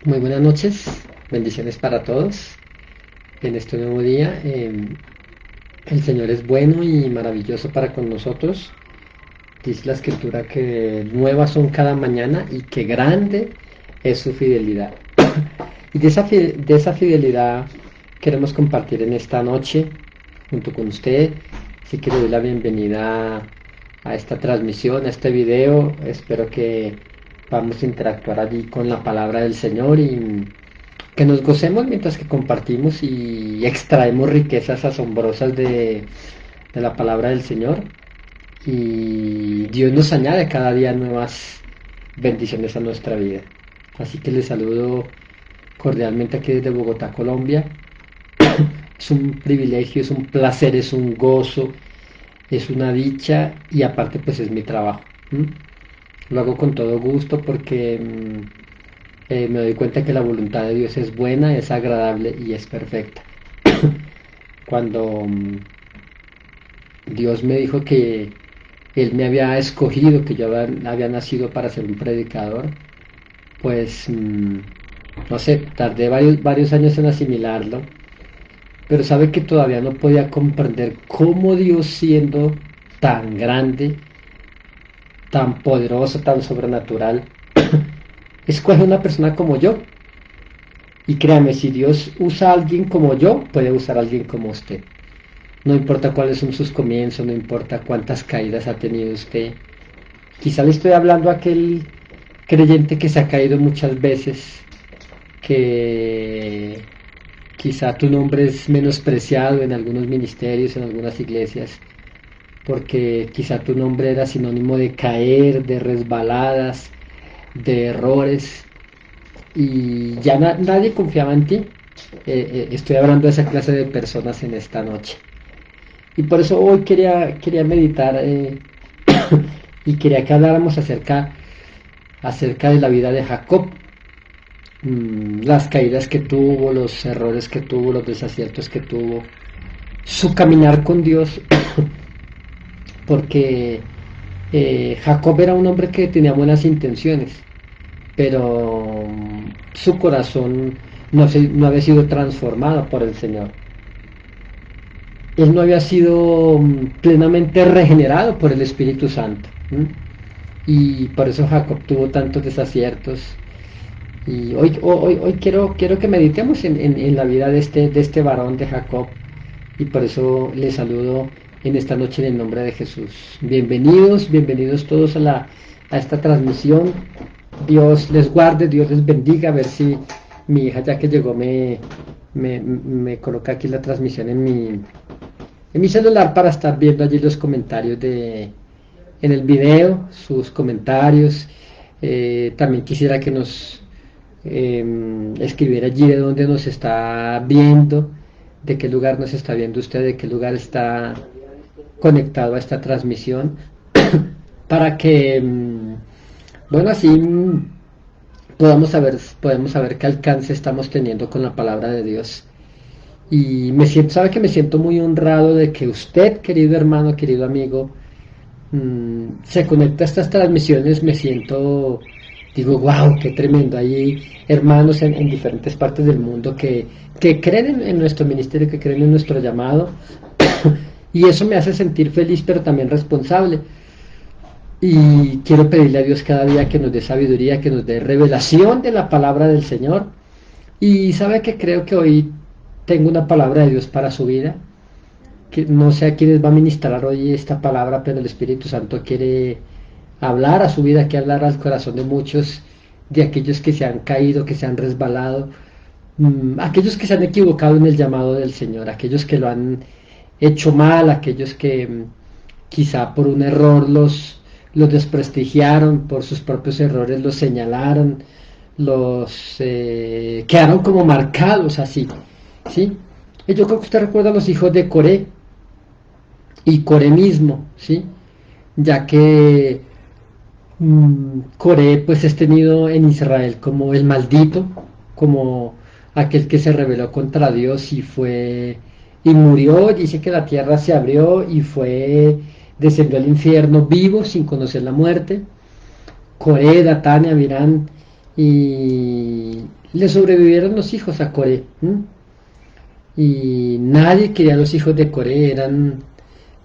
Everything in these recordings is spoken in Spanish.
Muy buenas noches, bendiciones para todos en este nuevo día. El Señor es bueno y maravilloso para con nosotros. Dice la Escritura que nuevas son cada mañana y que grande es su fidelidad. Y de esa fidelidad queremos compartir en esta noche junto con usted. Así que le doy la bienvenida a esta transmisión, a este video. Espero que vamos a interactuar allí con la palabra del Señor y que nos gocemos mientras que compartimos y extraemos riquezas asombrosas de la palabra del Señor. Y Dios nos añade cada día nuevas bendiciones a nuestra vida. Así que les saludo cordialmente aquí desde Bogotá, Colombia. Es un privilegio, es un placer, es un gozo, es una dicha y aparte pues es mi trabajo. ¿M? Lo hago con todo gusto porque me doy cuenta que la voluntad de Dios es buena, es agradable y es perfecta. Cuando Dios me dijo que Él me había escogido, que yo había nacido para ser un predicador, pues no sé, tardé varios años en asimilarlo, pero sabe que todavía no podía comprender cómo Dios, siendo tan grande, tan poderoso, tan sobrenatural, escoge a una persona como yo. Y créame, si Dios usa a alguien como yo, puede usar a alguien como usted. No importa cuáles son sus comienzos, no importa cuántas caídas ha tenido usted. Quizá le estoy hablando a aquel creyente que se ha caído muchas veces, que quizá tu nombre es menospreciado en algunos ministerios, en algunas iglesias, porque quizá tu nombre era sinónimo de caer, de resbaladas, de errores, y ya nadie confiaba en ti. Estoy hablando de esa clase de personas en esta noche. Y por eso hoy quería meditar y quería que habláramos acerca de la vida de Jacob. Las caídas que tuvo, los errores que tuvo, los desaciertos que tuvo, su caminar con Dios, porque Jacob era un hombre que tenía buenas intenciones, pero su corazón no había sido transformado por el Señor. Él no había sido plenamente regenerado por el Espíritu Santo. Y por eso Jacob tuvo tantos desaciertos. Y hoy quiero que meditemos en la vida de este varón de Jacob. Y por eso les saludo en esta noche en el nombre de Jesús. Bienvenidos todos a esta transmisión. Dios les guarde, Dios les bendiga. A ver si mi hija, ya que llegó, me coloca aquí la transmisión en mi celular para estar viendo allí los comentarios en el video, sus comentarios. También quisiera que nos escribiera allí de dónde nos está viendo, de qué lugar nos está viendo usted, de qué lugar está conectado a esta transmisión, para que, bueno, así podemos saber qué alcance estamos teniendo con la palabra de Dios. Y sabe que me siento muy honrado de que usted, querido hermano, querido amigo, se conecta a estas transmisiones. Digo, wow, qué tremendo. Hay hermanos en diferentes partes del mundo que creen en nuestro ministerio, que creen en nuestro llamado, y eso me hace sentir feliz, pero también responsable. Y quiero pedirle a Dios cada día que nos dé sabiduría, que nos dé revelación de la palabra del Señor. Y sabe que creo que hoy tengo una palabra de Dios para su vida, que no sé a quién les va a ministrar hoy esta palabra, pero el Espíritu Santo quiere hablar a su vida, quiere hablar al corazón de muchos, de aquellos que se han caído, que se han resbalado, aquellos que se han equivocado en el llamado del Señor, aquellos que lo han hecho mal, aquellos que quizá por un error los desprestigiaron, por sus propios errores los señalaron, los quedaron como marcados así, ¿sí? Y yo creo que usted recuerda a los hijos de Coré y Coré mismo, ¿sí? Ya que Coré pues es tenido en Israel como el maldito, como aquel que se rebeló contra Dios y murió. Dice que la tierra se abrió y descendió al infierno vivo sin conocer la muerte. Coré, Datán y Abirán y le sobrevivieron los hijos a Coré. Y nadie quería a los hijos de Coré, eran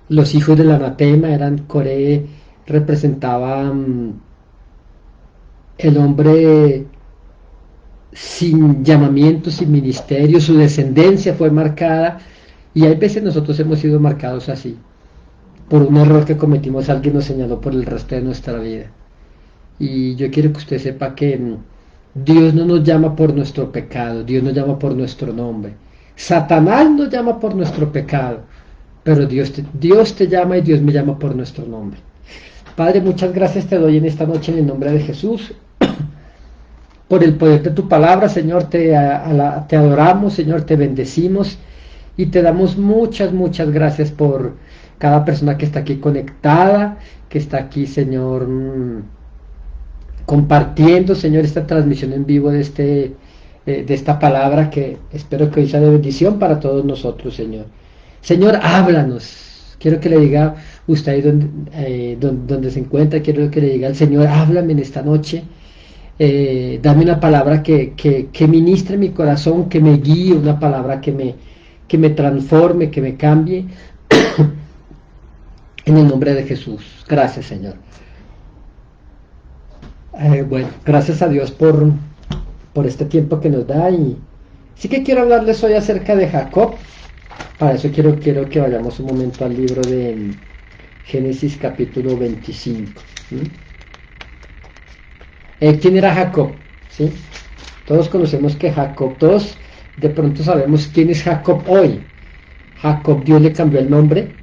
los hijos del anatema, eran Coré, representaba el hombre sin llamamiento, sin ministerio, su descendencia fue marcada y hay veces nosotros hemos sido marcados así, por un error que cometimos, alguien nos señaló por el resto de nuestra vida. Y yo quiero que usted sepa que Dios no nos llama por nuestro pecado, Dios nos llama por nuestro nombre. Satanás nos llama por nuestro pecado, pero Dios te llama y Dios me llama por nuestro nombre. Padre, muchas gracias te doy en esta noche en el nombre de Jesús, por el poder de tu palabra, Señor, te adoramos, Señor, te bendecimos y te damos muchas gracias por cada persona que está aquí conectada, que está aquí, Señor, compartiendo, Señor, esta transmisión en vivo de esta palabra que espero que hoy sea de bendición para todos nosotros, Señor. Señor, háblanos. Quiero que le diga usted ahí donde se encuentra, quiero que le diga al Señor, háblame en esta noche. Dame una palabra que ministre mi corazón, que me guíe, una palabra que me transforme, que me cambie. En el nombre de Jesús. Gracias, Señor. Bueno, gracias a Dios por este tiempo que nos da, y sí que quiero hablarles hoy acerca de Jacob. Para eso quiero que vayamos un momento al libro de Génesis capítulo 25. ¿Quién era Jacob? ¿Sí? Todos conocemos que Jacob, todos de pronto sabemos quién es Jacob hoy. Jacob, Dios le cambió el nombre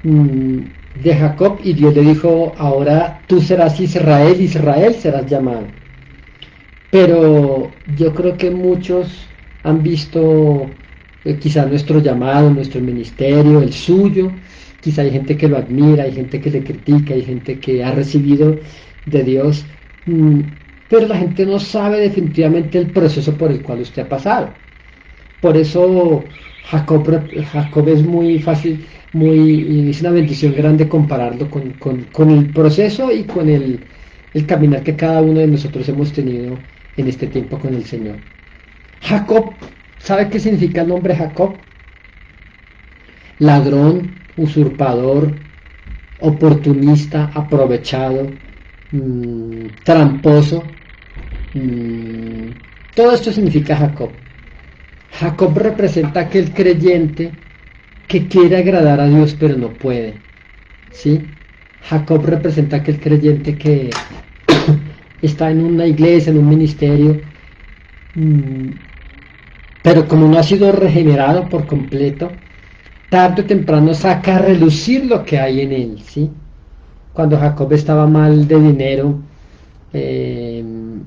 de Jacob y Dios le dijo, ahora tú serás Israel, Israel serás llamado. Pero yo creo que muchos han visto quizás nuestro llamado, nuestro ministerio, el suyo. Quizá hay gente que lo admira, hay gente que le critica, hay gente que ha recibido de Dios, pero la gente no sabe definitivamente el proceso por el cual usted ha pasado. Por eso Jacob es muy fácil, es una bendición grande compararlo con el proceso y con el caminar que cada uno de nosotros hemos tenido en este tiempo con el Señor. Jacob, ¿sabe qué significa el nombre Jacob? Ladrón, usurpador, oportunista, aprovechado, tramposo. Todo esto significa Jacob. Jacob representa aquel creyente que quiere agradar a Dios pero no puede, ¿sí? Jacob representa aquel creyente que está en una iglesia, en un ministerio, pero como no ha sido regenerado por completo, tarde o temprano saca a relucir lo que hay en él, ¿sí? Cuando Jacob estaba mal de dinero,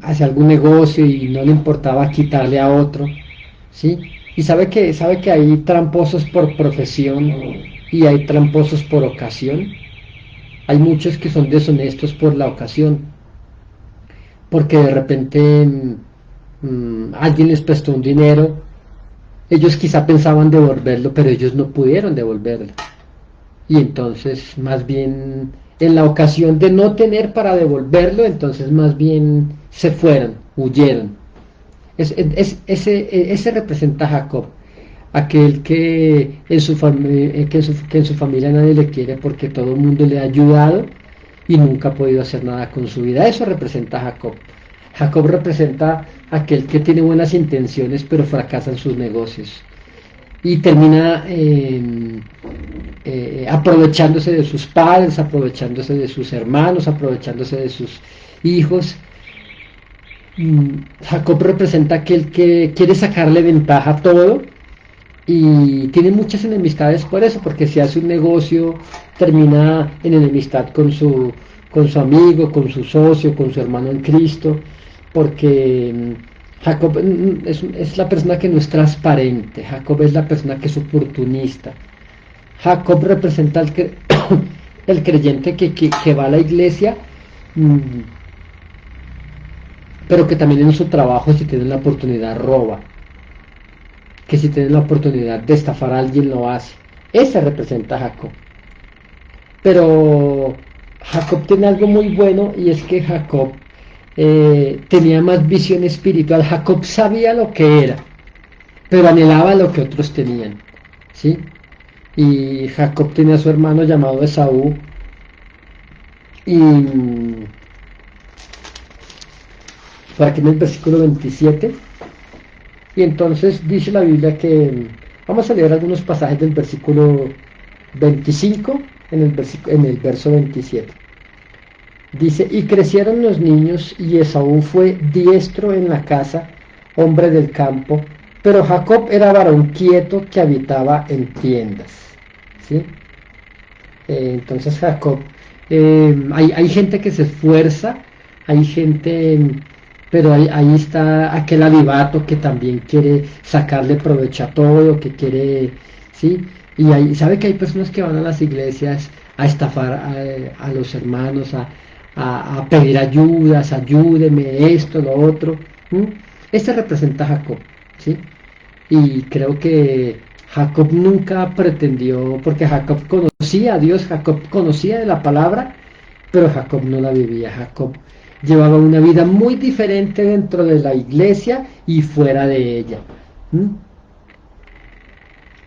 hacia algún negocio y no le importaba quitarle a otro, ¿sí? Y sabe que hay tramposos por profesión y hay tramposos por ocasión. Hay muchos que son deshonestos por la ocasión, porque de repente alguien les prestó un dinero, ellos quizá pensaban devolverlo, pero ellos no pudieron devolverlo. Y entonces, más bien, en la ocasión de no tener para devolverlo, entonces más bien se fueron, huyeron. Ese representa a Jacob, aquel que en su familia nadie le quiere porque todo el mundo le ha ayudado y nunca ha podido hacer nada con su vida. Eso representa a Jacob. Jacob representa aquel que tiene buenas intenciones pero fracasa en sus negocios y termina aprovechándose de sus padres, aprovechándose de sus hermanos, aprovechándose de sus hijos. Jacob representa aquel que quiere sacarle ventaja a todo y tiene muchas enemistades por eso, porque si hace un negocio termina en enemistad con su amigo, con su socio, con su hermano en Cristo, porque Jacob es la persona que no es transparente. Jacob es la persona que es oportunista. Jacob representa el creyente que va a la iglesia, pero que también en su trabajo, si tiene la oportunidad, roba, que si tiene la oportunidad de estafar a alguien, lo hace. Ese representa a Jacob. Pero Jacob tiene algo muy bueno, y es que Jacob tenía más visión espiritual. Jacob sabía lo que era, pero anhelaba lo que otros tenían, ¿sí? Y Jacob tenía a su hermano llamado Esaú, y por aquí en el versículo 27, y entonces dice la Biblia que, vamos a leer algunos pasajes del versículo 25 en el verso 27. Dice, y crecieron los niños, y Esaú fue diestro en la casa, hombre del campo, pero Jacob era varón quieto que habitaba en tiendas, ¿sí? Entonces Jacob, hay gente que se esfuerza, hay gente, pero ahí está aquel avivato que también quiere sacarle provecho a todo, que quiere, ¿sí? Y sabe que hay personas que van a las iglesias a estafar a los hermanos, a pedir ayudas, ayúdeme, esto, lo otro. Este representa a Jacob, ¿sí? Y creo que Jacob nunca pretendió, porque Jacob conocía a Dios, Jacob conocía de la palabra, pero Jacob no la vivía. Jacob llevaba una vida muy diferente dentro de la iglesia y fuera de ella. ¿Mm?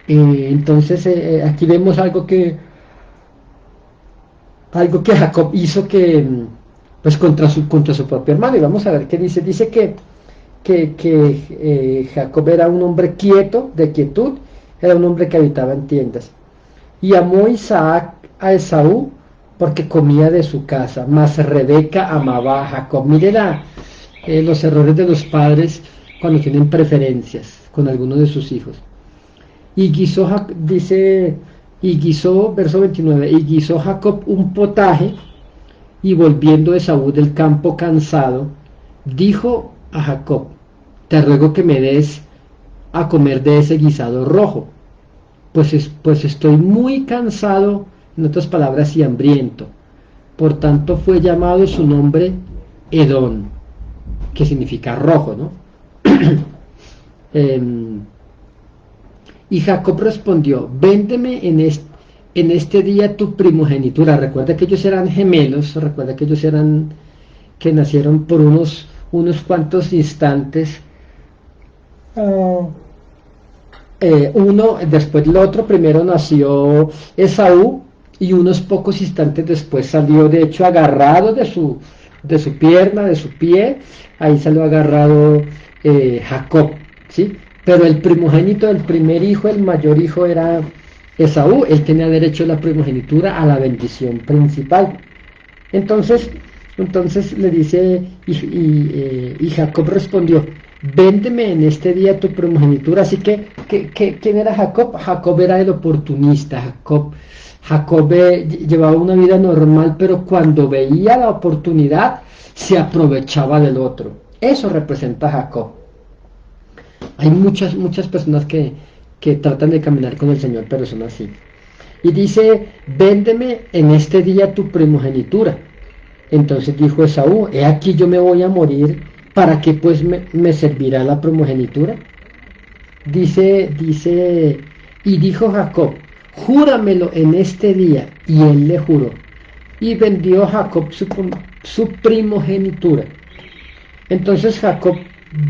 Entonces aquí vemos algo que Jacob hizo que pues contra su propio hermano, y vamos a ver qué dice que Jacob era un hombre quieto, de quietud, era un hombre que habitaba en tiendas. Y amó Isaac a Esaú porque comía de su casa, mas Rebeca amaba a Jacob. Miren los errores de los padres cuando tienen preferencias con alguno de sus hijos. Y guisó, verso 29, y guisó Jacob un potaje, y volviendo Esaú del campo cansado, dijo a Jacob, te ruego que me des a comer de ese guisado rojo, pues estoy muy cansado, en otras palabras, y hambriento. Por tanto fue llamado su nombre Edom, que significa rojo, ¿no? Y Jacob respondió, véndeme en este día tu primogenitura. Recuerda que ellos eran gemelos, recuerda que ellos que nacieron por unos cuantos instantes. Uno después del otro, primero nació Esaú y unos pocos instantes después salió, de hecho, agarrado de su pierna, de su pie, ahí salió agarrado Jacob, ¿sí? Pero el primogénito del primer hijo, el mayor hijo, era Esaú. Él tenía derecho a la primogenitura, a la bendición principal. Entonces le dice, y Jacob respondió, véndeme en este día tu primogenitura. Así que ¿quién era Jacob? Jacob era el oportunista. Jacob llevaba una vida normal, pero cuando veía la oportunidad se aprovechaba del otro. Eso representa a Jacob. Hay muchas personas que tratan de caminar con el Señor, pero son así. Y dice, véndeme en este día tu primogenitura. Entonces dijo Esaú, he aquí yo me voy a morir, ¿para qué pues me servirá la primogenitura? Dice, y dijo Jacob, júramelo en este día. Y él le juró. Y vendió Jacob su primogenitura. Entonces Jacob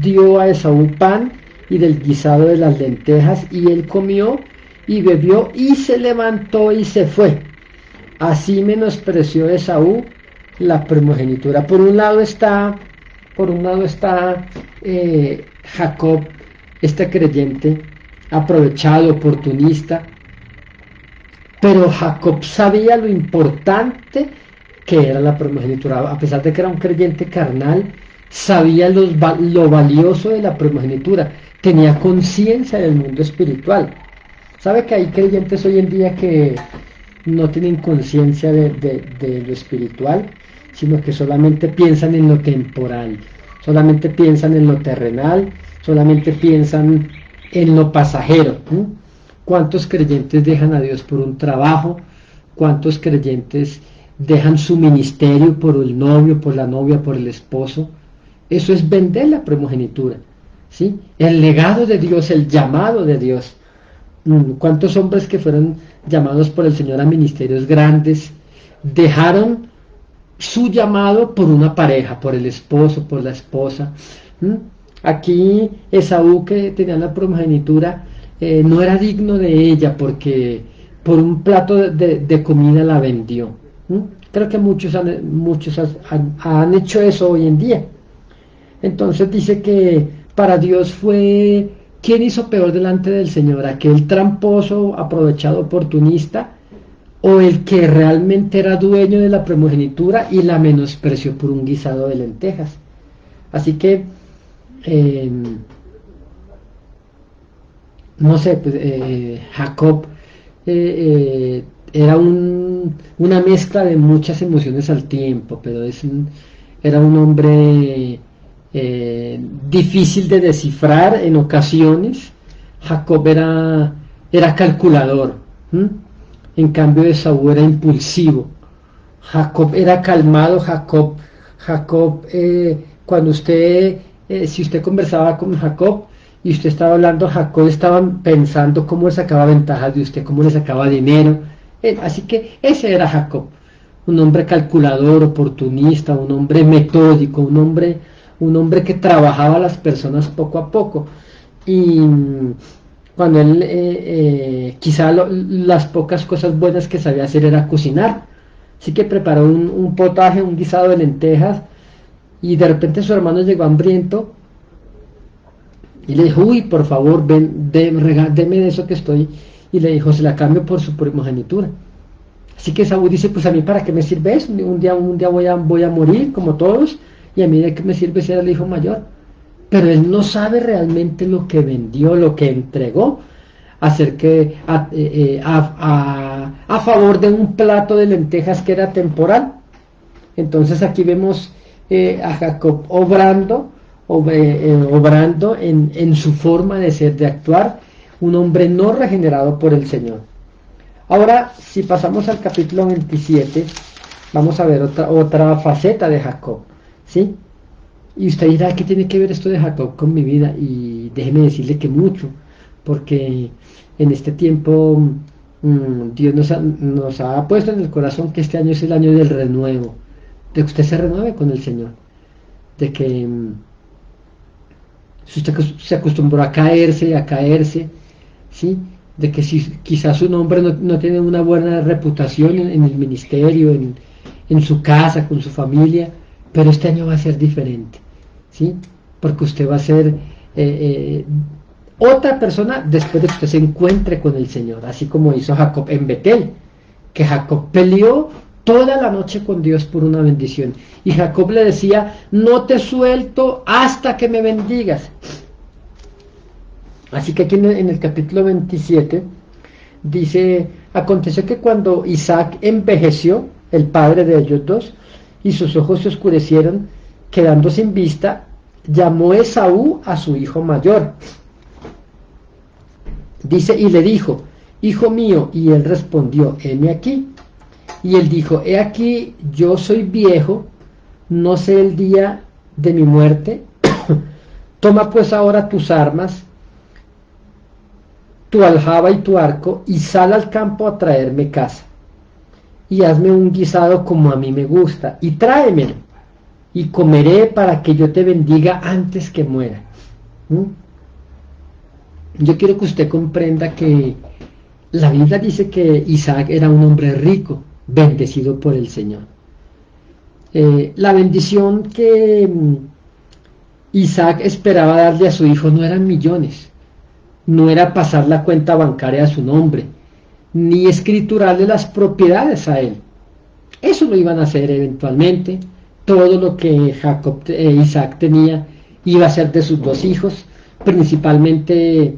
dio a Esaú pan y del guisado de las lentejas, y él comió y bebió y se levantó y se fue. Así menospreció Esaú la primogenitura. Por un lado está Jacob, este creyente aprovechado, oportunista, pero Jacob sabía lo importante que era la primogenitura. A pesar de que era un creyente carnal, sabía lo valioso de la primogenitura, tenía conciencia del mundo espiritual. Sabe que hay creyentes hoy en día que no tienen conciencia de lo espiritual, sino que solamente piensan en lo temporal, solamente piensan en lo terrenal, solamente piensan en lo pasajero. ¿Cuántos creyentes dejan a Dios por un trabajo? ¿Cuántos creyentes dejan su ministerio por el novio, por la novia, por el esposo? Eso es vender la primogenitura, ¿sí? El legado de Dios, el llamado de Dios. ¿Cuántos hombres que fueron llamados por el Señor a ministerios grandes dejaron su llamado por una pareja, por el esposo, por la esposa. ¿Mm? Aquí Esaú, que tenía la primogenitura, no era digno de ella porque por un plato de comida la vendió. ¿Mm? Creo que muchos han hecho eso hoy en día. Entonces dice que para Dios fue, ¿quién hizo peor delante del Señor? ¿Aquel tramposo, aprovechado, oportunista, o el que realmente era dueño de la primogenitura y la menospreció por un guisado de lentejas? Así que, eh, no sé, pues, Jacob era una mezcla de muchas emociones al tiempo, pero era un hombre difícil de descifrar en ocasiones. Jacob era calculador. ¿Mm? En cambio Esaú era impulsivo. Jacob era calmado. Jacob, cuando si usted conversaba con Jacob y usted estaba hablando, Jacob estaba pensando cómo le sacaba ventajas de usted, cómo le sacaba dinero. Así que ese era Jacob, un hombre calculador, oportunista, un hombre metódico, un hombre que trabajaba a las personas poco a poco. Y cuando él, quizá las pocas cosas buenas que sabía hacer era cocinar. Así que preparó un potaje, un guisado de lentejas, y de repente su hermano llegó hambriento y le dijo, uy, por favor, ven, deme de eso que estoy. Y le dijo, se la cambio por su primogenitura. Así que Saúl dice, pues a mí para qué me sirve eso, un día voy a morir como todos, y a mí de qué me sirve ser el hijo mayor. Pero él no sabe realmente lo que vendió, lo que entregó, a favor de un plato de lentejas que era temporal. Entonces aquí vemos a Jacob obrando en su forma de ser, de actuar, un hombre no regenerado por el Señor. Ahora, si pasamos al capítulo 27, vamos a ver otra faceta de Jacob, ¿sí? Y usted dirá, ¿qué tiene que ver esto de Jacob con mi vida? Y déjeme decirle que mucho, porque en este tiempo Dios nos ha puesto en el corazón que este año es el año del renuevo, de que usted se renueve con el Señor, de que si usted se acostumbró a caerse, ¿sí? De que si quizás un hombre no tiene una buena reputación en el ministerio, en su casa, con su familia, pero este año va a ser diferente, ¿sí? Porque usted va a ser otra persona después de que usted se encuentre con el Señor, así como hizo Jacob en Betel, que Jacob peleó toda la noche con Dios por una bendición, y Jacob le decía, no te suelto hasta que me bendigas. Así que aquí en el capítulo 27 dice, aconteció que cuando Isaac envejeció, el padre de ellos dos, y sus ojos se oscurecieron, quedando sin vista, llamó Esaú a su hijo mayor. Dice, y le dijo, hijo mío, y él respondió, heme aquí. Y él dijo, he aquí, yo soy viejo, no sé el día de mi muerte. Toma pues ahora tus armas, tu aljaba y tu arco, y sal al campo a traerme caza. Y hazme un guisado como a mí me gusta, y tráemelo, y comeré para que yo te bendiga antes que muera. Yo quiero que usted comprenda que la Biblia dice que Isaac era un hombre rico, bendecido por el Señor. La bendición que Isaac esperaba darle a su hijo no eran millones, no era pasar la cuenta bancaria a su nombre, ni escriturarle las propiedades a él. Eso lo iban a hacer eventualmente. Todo lo que Isaac tenía iba a ser de sus dos hijos, principalmente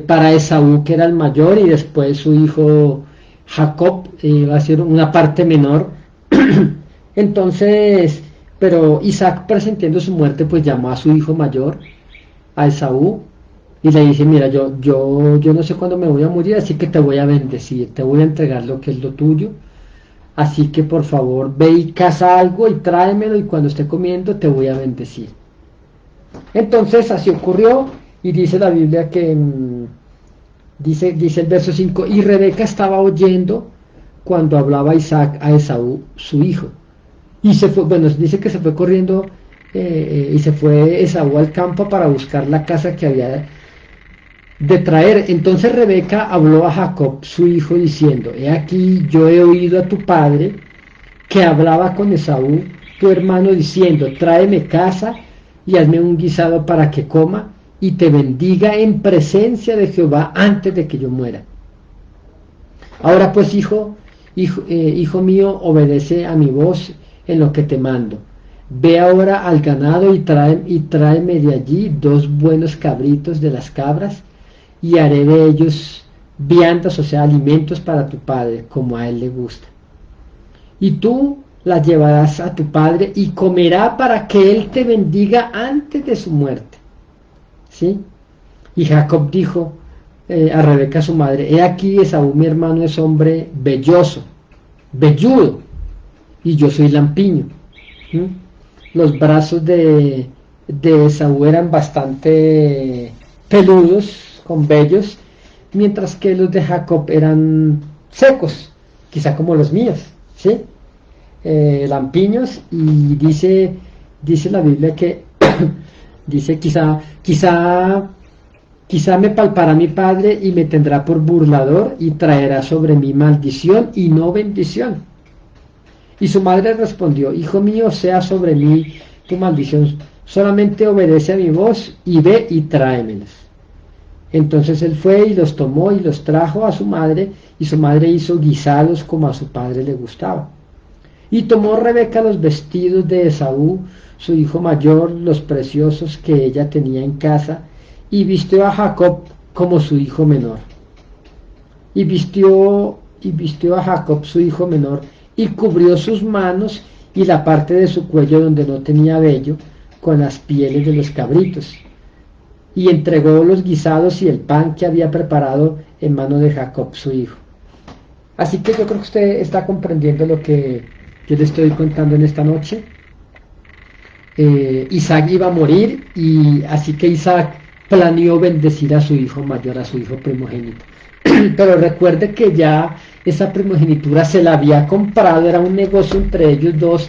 para Esaú, que era el mayor, y después su hijo Jacob iba a ser una parte menor. Entonces, pero Isaac, presintiendo su muerte, pues llamó a su hijo mayor, a Esaú, y le dice, mira, yo no sé cuándo me voy a morir, así que te voy a bendecir, te voy a entregar lo que es lo tuyo, así que por favor ve y caza algo y tráemelo, y cuando esté comiendo te voy a bendecir. Entonces así ocurrió, y dice la Biblia que dice el verso 5, y Rebeca estaba oyendo cuando hablaba Isaac a Esaú su hijo, y se fue, bueno, dice que se fue corriendo y se fue Esaú al campo para buscar la casa que había de traer. Entonces Rebeca habló a Jacob, su hijo, diciendo: he aquí, yo he oído a tu padre que hablaba con Esaú, tu hermano, diciendo: tráeme casa y hazme un guisado para que coma y te bendiga en presencia de Jehová antes de que yo muera. Ahora pues, hijo mío, obedece a mi voz en lo que te mando. Ve ahora al ganado y tráeme de allí 2 buenos cabritos de las cabras, y haré de ellos viandas, o sea, alimentos para tu padre, como a él le gusta. Y tú las llevarás a tu padre y comerá para que él te bendiga antes de su muerte. ¿Sí? Y Jacob dijo a Rebeca su madre: he aquí, Esaú mi hermano es hombre velloso, velludo, y yo soy lampiño. Los brazos de Esaú eran bastante peludos, con vellos, mientras que los de Jacob eran secos, quizá como los míos, ¿sí? Lampiños, y dice la Biblia que dice: quizá me palpará mi padre y me tendrá por burlador y traerá sobre mí maldición y no bendición. Y su madre respondió: hijo mío, sea sobre mí tu maldición, solamente obedece a mi voz y ve y tráemelos. Entonces él fue y los tomó y los trajo a su madre, y su madre hizo guisados como a su padre le gustaba. Y tomó Rebeca los vestidos de Esaú, su hijo mayor, los preciosos que ella tenía en casa, y vistió a Jacob como su hijo menor. Y vistió a Jacob su hijo menor, y cubrió sus manos y la parte de su cuello donde no tenía vello, con las pieles de los cabritos. Y entregó los guisados y el pan que había preparado en mano de Jacob su hijo. Así que yo creo que usted está comprendiendo lo que yo le estoy contando en esta noche. Isaac iba a morir, y así que Isaac planeó bendecir a su hijo mayor, a su hijo primogénito. Pero recuerde que ya esa primogenitura se la había comprado, era un negocio entre ellos dos,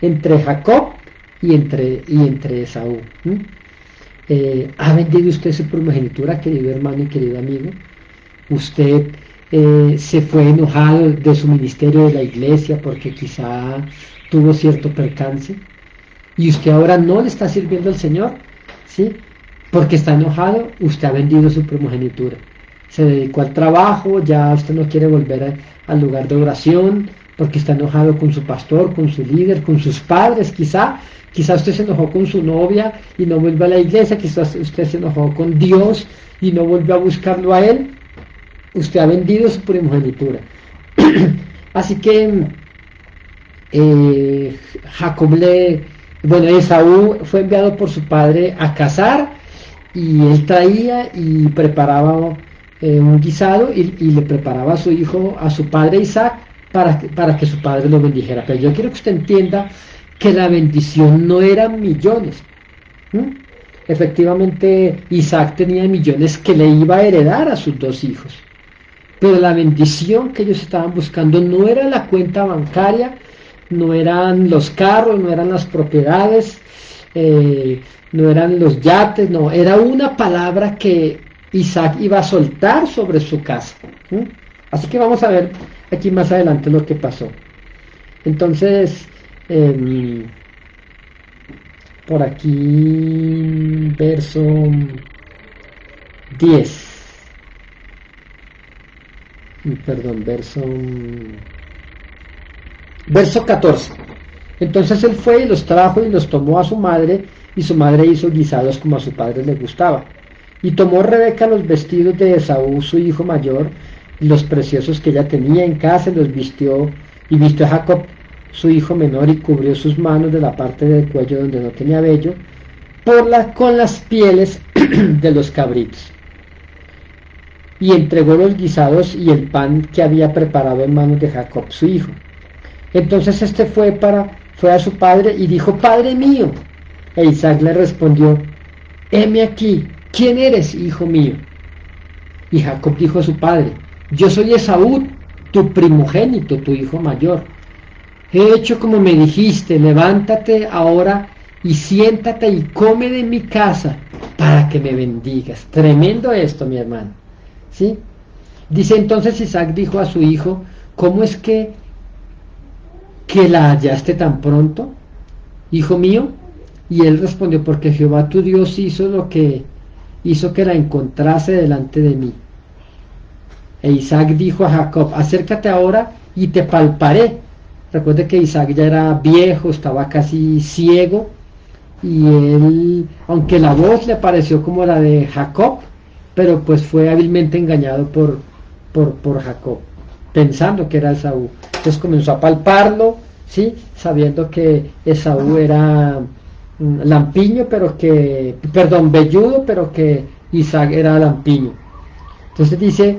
entre Jacob y entre Esaú. ¿Ha vendido usted su primogenitura, querido hermano y querido amigo? Usted se fue enojado de su ministerio de la iglesia porque quizá tuvo cierto percance, y usted ahora no le está sirviendo al Señor, ¿sí? Porque está enojado. Usted ha vendido su primogenitura, se dedicó al trabajo, ya usted no quiere volver al lugar de oración porque está enojado con su pastor, con su líder, con sus padres. Quizá usted se enojó con su novia y no vuelve a la iglesia, quizás usted se enojó con Dios y no vuelve a buscarlo a él. Usted ha vendido su primogenitura. Así que Esaú fue enviado por su padre a cazar, y él traía y preparaba un guisado y le preparaba a su hijo, a su padre Isaac, para que su padre lo bendijera. Pero yo quiero que usted entienda que la bendición no eran millones. Efectivamente, Isaac tenía millones que le iba a heredar a sus 2 hijos, pero la bendición que ellos estaban buscando no era la cuenta bancaria, no eran los carros, no eran las propiedades, no eran los yates, no, era una palabra que Isaac iba a soltar sobre su casa. Así que vamos a ver aquí más adelante lo que pasó. Entonces, por aquí, verso 10. Perdón, verso 14. Entonces él fue y los trajo y los tomó a su madre, y su madre hizo guisados como a su padre le gustaba. Y tomó Rebeca los vestidos de Esaú, su hijo mayor, los preciosos que ella tenía en casa, y los vistió, y vistió a Jacob, su hijo menor, y cubrió sus manos de la parte del cuello donde no tenía vello, con las pieles de los cabritos. Y entregó los guisados y el pan que había preparado en manos de Jacob, su hijo. Entonces este fue a su padre y dijo: Padre mío. E Isaac le respondió: heme aquí, ¿quién eres, hijo mío? Y Jacob dijo a su padre: Yo soy Esaú, tu primogénito, tu hijo mayor. he hecho como me dijiste, levántate ahora y siéntate y come de mi casa para que me bendigas. Tremendo esto, mi hermano. ¿Sí? Dice entonces Isaac dijo a su hijo, ¿cómo es que la hallaste tan pronto, hijo mío? Y él respondió, porque Jehová tu Dios hizo que la encontrase delante de mí. E Isaac dijo a Jacob, acércate ahora y te palparé. Recuerde que Isaac ya era viejo, estaba casi ciego, y él, aunque la voz le pareció como la de Jacob, pero pues fue hábilmente engañado por Jacob, pensando que era Esaú. Entonces comenzó a palparlo, ¿sí? Sabiendo que Esaú era lampiño, velludo, pero que Isaac era lampiño. Entonces dice,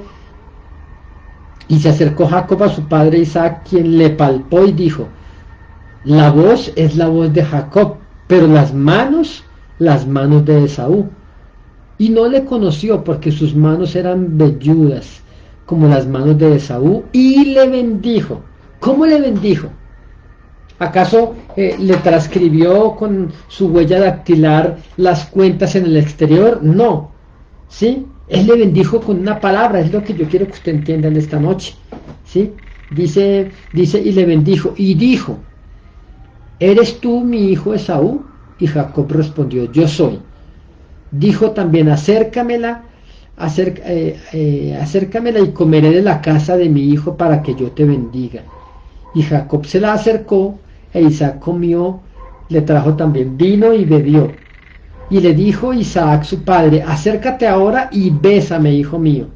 y se acercó Jacob a su padre Isaac, quien le palpó y dijo, la voz es la voz de Jacob, pero las manos de Esaú. Y no le conoció porque sus manos eran velludas, como las manos de Esaú, y le bendijo. ¿Cómo le bendijo? ¿Acaso le transcribió con su huella dactilar las cuentas en el exterior? No. ¿Sí? Él le bendijo con una palabra, es lo que yo quiero que usted entienda en esta noche. ¿Sí? Dice, y le bendijo, y dijo, ¿eres tú mi hijo Esaú? Y Jacob respondió, yo soy. Dijo también, acércamela y comeré de la casa de mi hijo para que yo te bendiga. Y Jacob se la acercó, e Isaac comió, le trajo también vino y bebió. Y le dijo Isaac su padre, acércate ahora y bésame, hijo mío.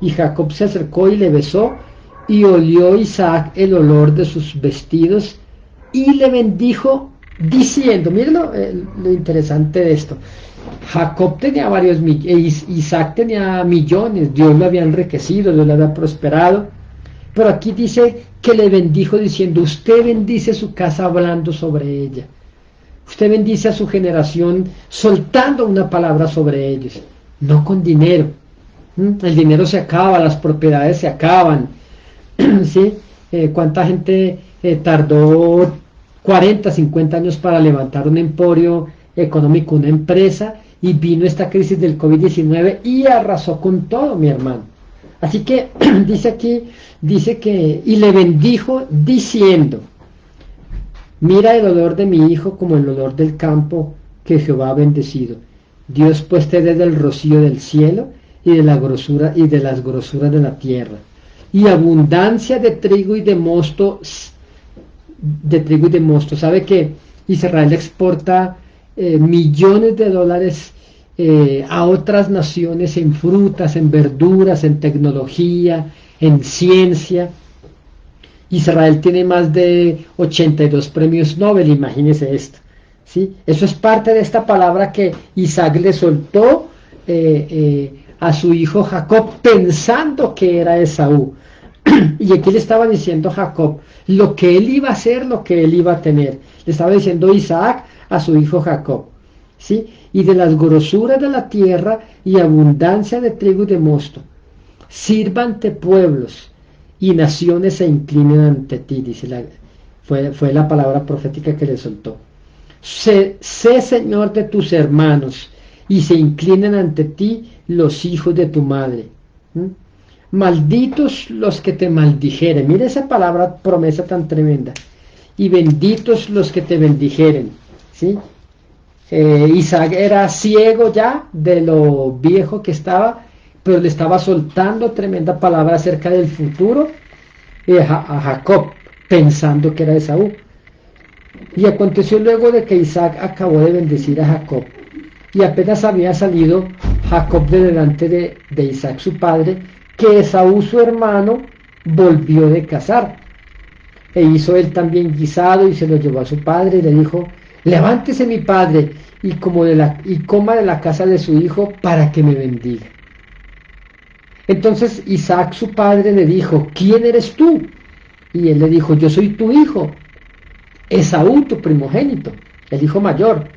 Y Jacob se acercó y le besó, y olió Isaac el olor de sus vestidos, y le bendijo diciendo, miren lo interesante de esto, Jacob tenía Isaac tenía millones, Dios lo había enriquecido, Dios lo había prosperado, pero aquí dice que le bendijo diciendo, usted bendice su casa hablando sobre ella, usted bendice a su generación soltando una palabra sobre ellos, no con dinero. El dinero se acaba, las propiedades se acaban. ¿Sí? ¿Cuánta gente tardó 40, 50 años para levantar un emporio económico, una empresa, y vino esta crisis del COVID-19 y arrasó con todo, mi hermano? Así que dice aquí, y le bendijo diciendo, mira el olor de mi hijo como el olor del campo que Jehová ha bendecido. Dios pues te dé del rocío del cielo y de la grosura y de las grosuras de la tierra, y abundancia de trigo y de mosto. Sabe que Israel exporta millones de dólares a otras naciones en frutas, en verduras, en tecnología, en ciencia. Israel tiene más de 82 premios Nobel, imagínese esto. ¿Sí? Eso es parte de esta palabra que Isaac le soltó a su hijo Jacob, pensando que era Esaú. Y aquí le estaba diciendo Jacob lo que él iba a hacer, lo que él iba a tener. Le estaba diciendo Isaac a su hijo Jacob. ¿Sí? Y de las grosuras de la tierra y abundancia de trigo y de mosto, sírvante pueblos y naciones se inclinen ante ti, dice fue la palabra profética que le soltó. Sé Señor de tus hermanos y se inclinen ante ti los hijos de tu madre. Malditos los que te maldijeren. Mira esa palabra, promesa tan tremenda. Y benditos los que te bendijeren. ¿Sí? Isaac era ciego ya de lo viejo que estaba, pero le estaba soltando tremenda palabra acerca del futuro a Jacob, pensando que era Esaú. Y aconteció luego de que Isaac acabó de bendecir a Jacob, y apenas había salido Jacob de delante de Isaac su padre, que Esaú su hermano volvió de cazar. E hizo él también guisado y se lo llevó a su padre y le dijo, levántese mi padre y coma de la casa de su hijo para que me bendiga. Entonces Isaac su padre le dijo, ¿quién eres tú? Y él le dijo, yo soy tu hijo, Esaú tu primogénito, el hijo mayor.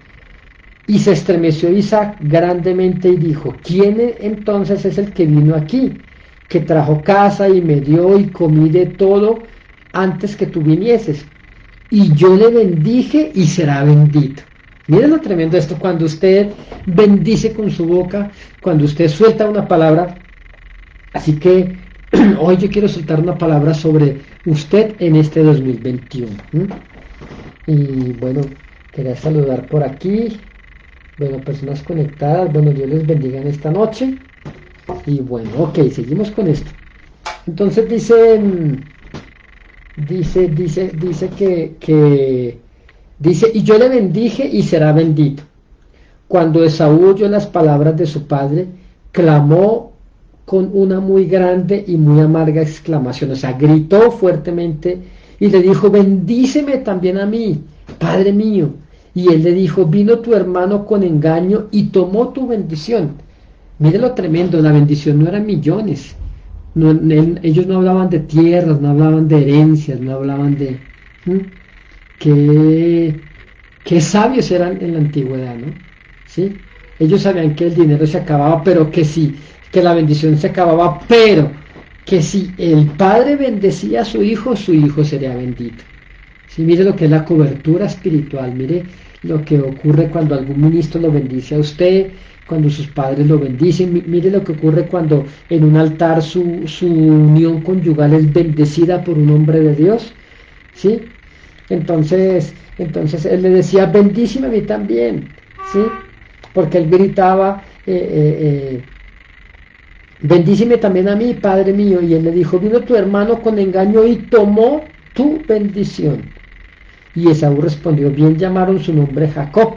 Y se estremeció Isaac grandemente y dijo, ¿quién entonces es el que vino aquí, que trajo casa y me dio y comí de todo antes que tú vinieses? y yo le bendije y será bendito. Miren lo tremendo esto, cuando usted bendice con su boca, cuando usted suelta una palabra. Así que hoy yo quiero soltar una palabra sobre usted en este 2021. Y bueno, quería saludar por aquí. Bueno, personas conectadas. Bueno, Dios les bendiga en esta noche. Y bueno, ok, seguimos con esto. Entonces dice dice, y yo le bendije y será bendito. Cuando Esaú oyó las palabras de su padre, clamó con una muy grande y muy amarga exclamación, o sea, gritó fuertemente y le dijo, bendíceme también a mí, padre mío. Y él le dijo, vino tu hermano con engaño y tomó tu bendición. Mire lo tremendo, la bendición no eran millones. No, ellos no hablaban de tierras, no hablaban de herencias, no hablaban de... Qué sabios eran en la antigüedad, ¿no? ¿Sí? Ellos sabían que el dinero se acababa, pero que sí, que la bendición se acababa, pero que si el padre bendecía a su hijo sería bendito. ¿Sí? Mire lo que es la cobertura espiritual, mire lo que ocurre cuando algún ministro lo bendice a usted, cuando sus padres lo bendicen, mire lo que ocurre cuando en un altar su unión conyugal es bendecida por un hombre de Dios, ¿sí? Entonces él le decía, bendíceme a mí también, ¿sí? Porque él gritaba, bendíceme también a mí, Padre mío. Y él le dijo, vino tu hermano con engaño y tomó tu bendición. Y Esaú respondió, bien llamaron su nombre Jacob,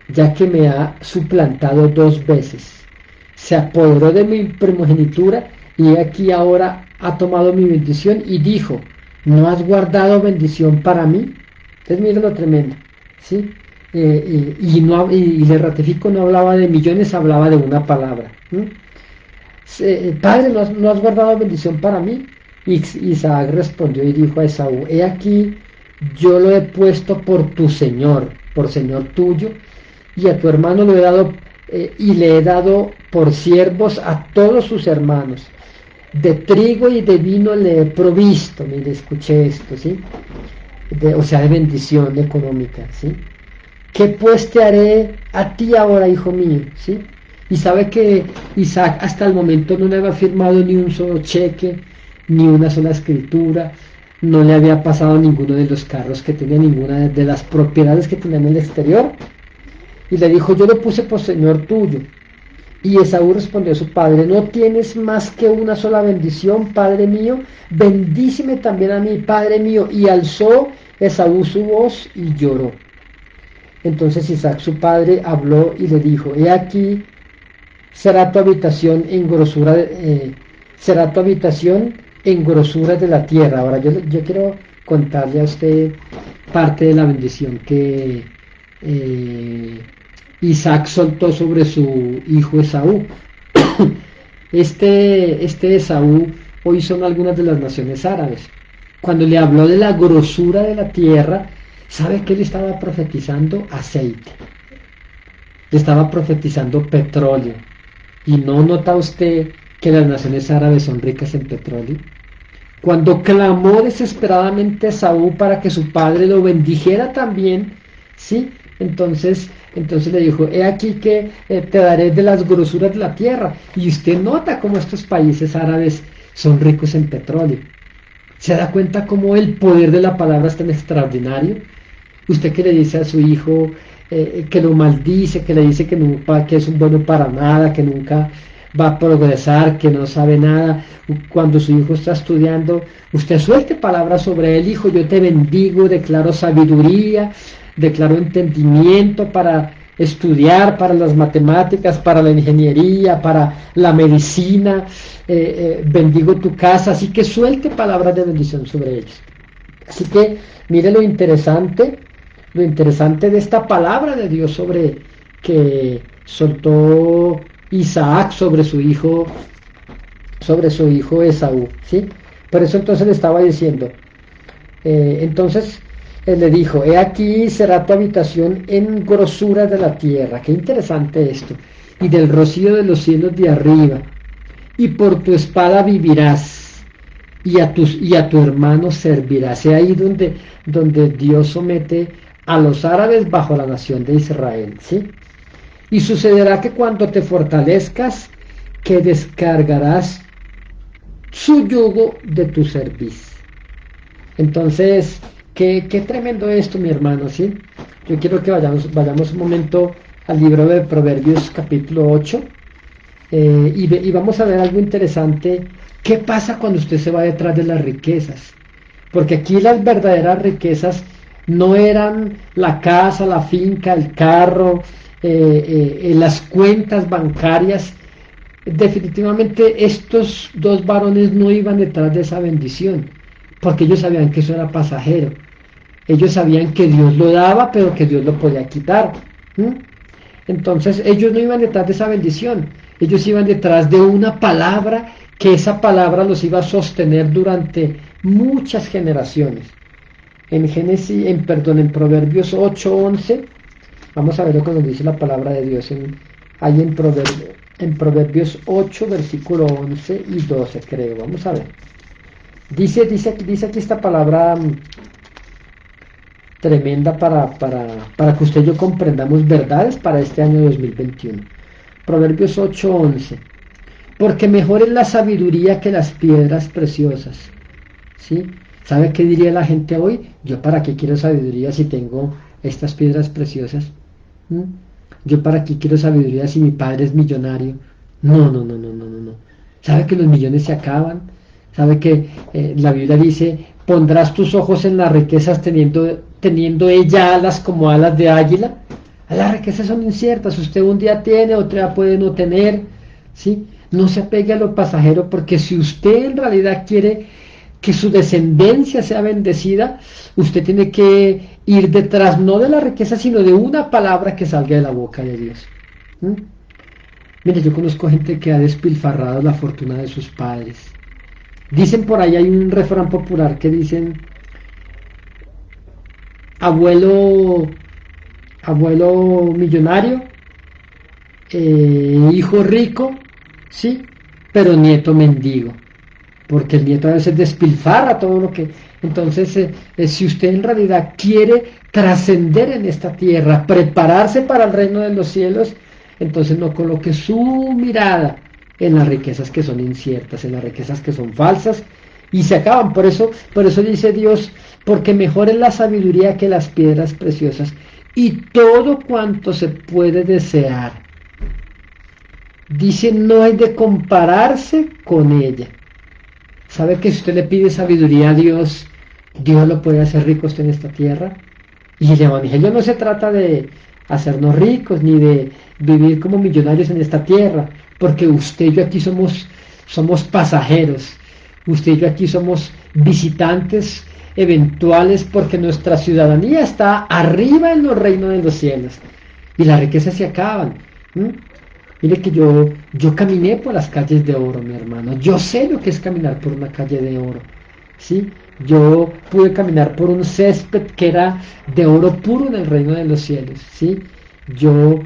ya que me ha suplantado 2 veces. Se apoderó de mi primogenitura y aquí ahora ha tomado mi bendición y dijo, ¿no has guardado bendición para mí? Entonces miren lo tremendo, ¿sí? Y le ratifico, no hablaba de millones, hablaba de una palabra. Padre, ¿no has guardado bendición para mí? Y Isaac respondió y dijo a Esaú, he aquí, yo lo he puesto por tu señor, por señor tuyo, y a tu hermano lo he dado, y le he dado por siervos a todos sus hermanos. De trigo y de vino le he provisto. Mire, escuché esto, ¿sí? O sea, de bendición económica, ¿sí? ¿Qué pues te haré a ti ahora, hijo mío? ¿Sí? Y sabe que Isaac hasta el momento no le había firmado ni un solo cheque, ni una sola escritura, no le había pasado ninguno de los carros que tenía, ninguna de las propiedades que tenía en el exterior. Y le dijo, yo lo puse por señor tuyo. Y Esaú respondió a su padre, ¿no tienes más que una sola bendición, padre mío? Bendíceme también a mí, padre mío. Y alzó Esaú su voz y lloró. Entonces Isaac su padre habló y le dijo, he aquí, será tu habitación en grosura de la tierra. Ahora yo quiero contarle a usted parte de la bendición que Isaac soltó sobre su hijo Esaú. Este Esaú hoy son algunas de las naciones árabes. Cuando le habló de la grosura de la tierra, ¿sabe qué le estaba profetizando? Aceite. Le estaba profetizando petróleo. ¿Y no nota usted que las naciones árabes son ricas en petróleo? Cuando clamó desesperadamente a Esaú para que su padre lo bendijera también, ¿sí? Entonces le dijo, he aquí que te daré de las grosuras de la tierra. Y usted nota cómo estos países árabes son ricos en petróleo. ¿Se da cuenta cómo el poder de la palabra es tan extraordinario? Usted que le dice a su hijo que lo maldice, que le dice que es un bueno para nada, que nunca va a progresar, que no sabe nada. Cuando su hijo está estudiando, usted suelte palabras sobre él, hijo, yo te bendigo, declaro sabiduría, declaro entendimiento para estudiar, para las matemáticas, para la ingeniería, para la medicina, bendigo tu casa, así que suelte palabras de bendición sobre ellos. Así que mire lo interesante de esta palabra de Dios sobre que soltó Isaac sobre su hijo Esaú, ¿sí? Por eso entonces le estaba diciendo, entonces él le dijo, he aquí será tu habitación en grosura de la tierra. Qué interesante esto. Y del rocío de los cielos de arriba. Y por tu espada vivirás. y a tu hermano servirás. Es ahí donde Dios somete a los árabes bajo la nación de Israel, ¿sí? Y sucederá que cuando te fortalezcas, que descargarás su yugo de tu cerviz. Entonces, qué tremendo esto, mi hermano, ¿sí? Yo quiero que vayamos un momento al libro de Proverbios capítulo 8 y vamos a ver algo interesante. ¿Qué pasa cuando usted se va detrás de las riquezas? Porque aquí las verdaderas riquezas no eran la casa, la finca, el carro, las cuentas bancarias. Definitivamente estos dos varones no iban detrás de esa bendición, porque ellos sabían que eso era pasajero. Ellos sabían que Dios lo daba, pero que Dios lo podía quitar. ¿Mm? Entonces ellos no iban detrás de esa bendición, ellos iban detrás de una palabra, que esa palabra los iba a sostener durante muchas generaciones. En Proverbios 8:11, vamos a ver lo que nos dice la palabra de Dios ahí en Proverbios 8, versículo 11 y 12, creo. Vamos a ver. Dice aquí esta palabra tremenda para que usted y yo comprendamos verdades para este año 2021. Proverbios 8:11. Porque mejor es la sabiduría que las piedras preciosas. ¿Sí? ¿Sabe qué diría la gente hoy? Yo para qué quiero sabiduría si tengo estas piedras preciosas. ¿Mm? Yo para qué quiero sabiduría si mi padre es millonario. No, no, no, no, no, no, no. ¿Sabe que los millones se acaban? ¿Sabe que la Biblia dice, pondrás tus ojos en las riquezas teniendo ella alas como alas de águila? Las riquezas son inciertas, usted un día tiene, otro día puede no tener, ¿sí? No se apegue a lo pasajero, porque si usted en realidad quiere que su descendencia sea bendecida, usted tiene que ir detrás no de la riqueza, sino de una palabra que salga de la boca de Dios. ¿Mm? Mire, yo conozco gente que ha despilfarrado la fortuna de sus padres. Dicen por ahí, hay un refrán popular que dicen, abuelo millonario, hijo rico, sí, pero nieto mendigo, porque el nieto a veces despilfarra todo lo que... Entonces, si usted en realidad quiere trascender en esta tierra, prepararse para el reino de los cielos, entonces no coloque su mirada en las riquezas que son inciertas, en las riquezas que son falsas y se acaban. Por eso dice Dios, porque mejor es la sabiduría que las piedras preciosas y todo cuanto se puede desear. Dice, no hay de compararse con ella. ¿Sabe que si usted le pide sabiduría a Dios, Dios lo puede hacer rico usted en esta tierra? Y el evangelio no se trata de hacernos ricos ni de vivir como millonarios en esta tierra, porque usted y yo aquí somos pasajeros, usted y yo aquí somos visitantes eventuales, porque nuestra ciudadanía está arriba en los reinos de los cielos y las riquezas se acaban. Mire que yo caminé por las calles de oro, mi hermano. Yo sé lo que es caminar por una calle de oro, ¿sí? Yo pude caminar por un césped que era de oro puro en el reino de los cielos, ¿sí? Yo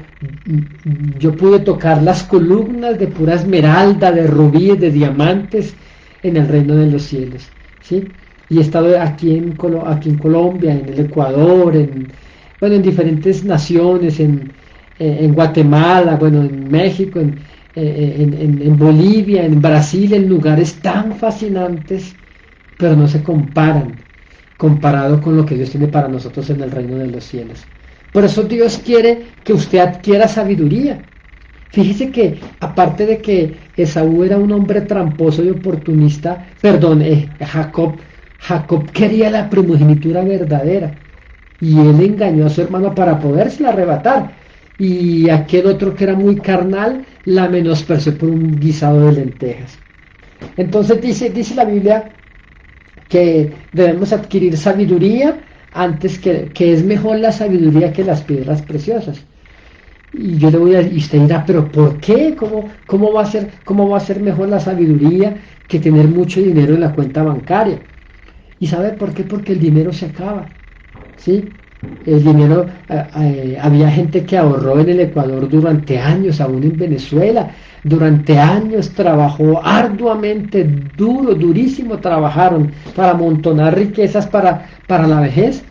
pude tocar las columnas de pura esmeralda, de rubíes, de diamantes en el reino de los cielos, ¿sí? Y he estado aquí en Colombia, en el Ecuador, en diferentes naciones, en Guatemala, bueno, en México, en Bolivia, en Brasil, en lugares tan fascinantes, pero no se comparan comparado con lo que Dios tiene para nosotros en el reino de los cielos. Por eso Dios quiere que usted adquiera sabiduría. Fíjese que aparte de que Esaú era un hombre tramposo y oportunista, Jacob quería la primogenitura verdadera y él engañó a su hermano para podérsela arrebatar. Y aquel otro que era muy carnal la menospreció por un guisado de lentejas. Entonces dice la Biblia que debemos adquirir sabiduría antes que es mejor la sabiduría que las piedras preciosas. Y yo le voy a y usted dirá, pero ¿por qué? ¿Cómo va a ser mejor la sabiduría que tener mucho dinero en la cuenta bancaria? ¿Y sabe por qué? Porque el dinero se acaba, ¿sí? El dinero, había gente que ahorró en el Ecuador durante años, aún en Venezuela, durante años trabajó arduamente, durísimo trabajaron para amontonar riquezas para la vejez,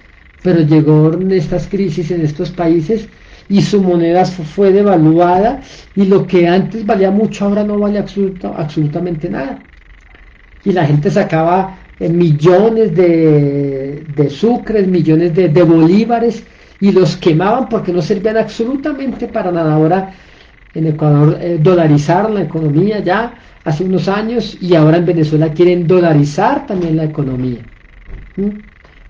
pero llegó en estas crisis en estos países y su moneda fue devaluada y lo que antes valía mucho ahora no vale absolutamente nada. Y la gente sacaba millones de sucres, millones de bolívares y los quemaban porque no servían absolutamente para nada. Ahora en Ecuador dolarizaron la economía ya hace unos años y ahora en Venezuela quieren dolarizar también la economía. ¿Mm?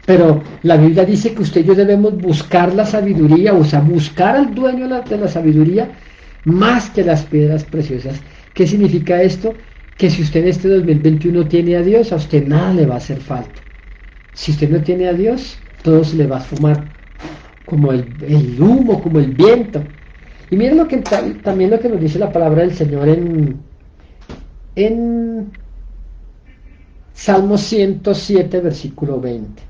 Pero la Biblia dice que usted y yo debemos buscar la sabiduría, o sea, buscar al dueño de la sabiduría más que las piedras preciosas. ¿Qué significa esto? Que si usted en este 2021 tiene a Dios, a usted nada le va a hacer falta. Si usted no tiene a Dios, todo se le va a fumar como el humo, como el viento. Y miren también lo que nos dice la palabra del Señor en Salmo 107, versículo 20.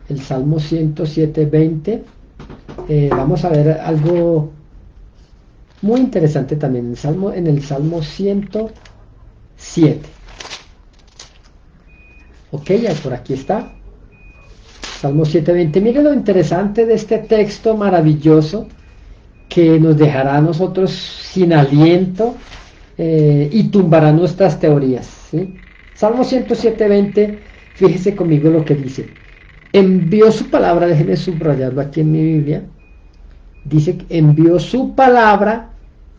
El Salmo 107, 20. Vamos a ver algo muy interesante también en el Salmo 107. Ok, ya por aquí está. Salmo 7:20. Miren lo interesante de este texto maravilloso que nos dejará a nosotros sin aliento y tumbará nuestras teorías, ¿sí? Salmo 107:20, fíjese conmigo lo que dice. Envió su palabra, déjenme subrayarlo aquí en mi Biblia. Dice que envió su palabra